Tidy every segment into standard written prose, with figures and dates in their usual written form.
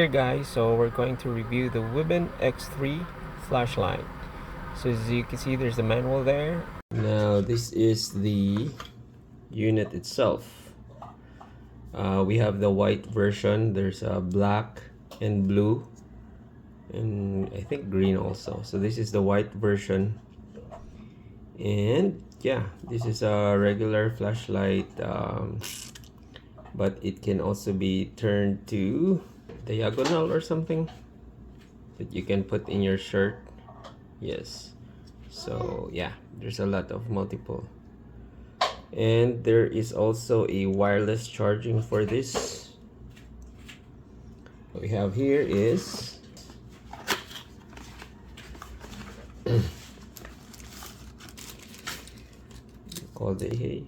Here guys, so we're going to review the Wuben X3 flashlight. So as you can see, there's the manual there. Now this is the unit itself. We have the white version. There's a black and blue, and I think green also. So this is the white version, and yeah, this is a regular flashlight, but it can also be turned to diagonal or something that you can put in your shirt. Yes, so yeah, there's a lot of multiple, and there is also a wireless charging for this. What we have here is called a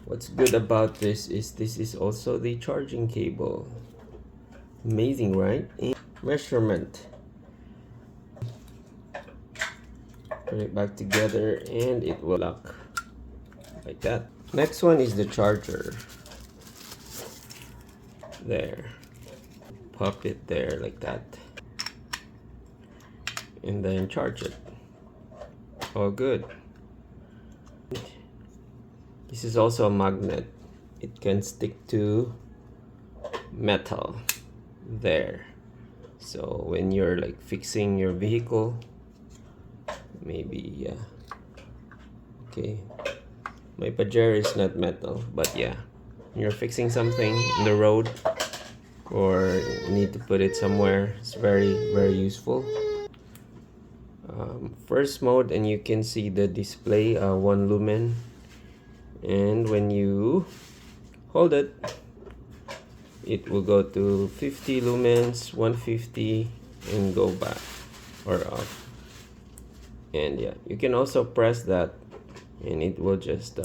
what's good about this is also the charging cable. Amazing, right? And measurement. Put it back together and it will lock like that. Next one is the charger. There. Pop it there like that. And then charge it. All good. This is also a magnet. It can stick to metal there. So when you're like fixing your vehicle, maybe okay, my Pajero is not metal, but yeah, you're fixing something in the road or you need to put it somewhere, it's very useful. First mode, and you can see the display, 1 lumen, and when you hold it, it will go to 50 lumens, 150, and go back or off. And yeah, you can also press that and it will just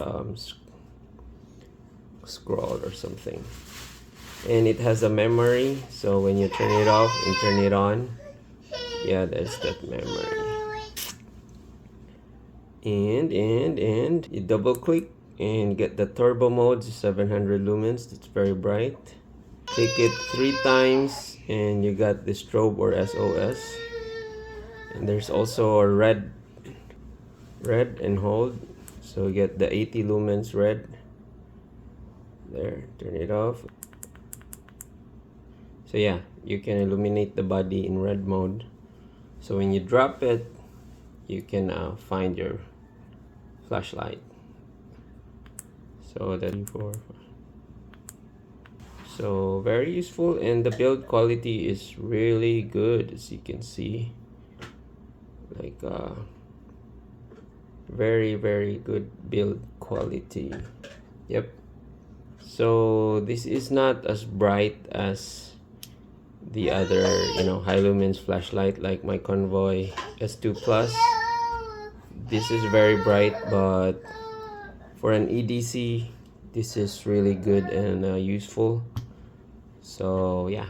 scroll or something. And it has a memory, so when you turn it off and turn it on, yeah, there's that memory. And you double click and get the turbo mode, 700 lumens. It's very bright. Click it 3 times and you got the strobe or SOS. And there's also a red and hold, so you get the 80 lumens red there. Turn it off. So yeah, you can illuminate the body in red mode, so when you drop it you can find your flashlight. So that so very useful, and the build quality is really good, as you can see. Like very good build quality. Yep. So this is not as bright as the other, high lumens flashlight like my Convoy S2 Plus. This is very bright, but for an EDC this is really good and useful. So yeah.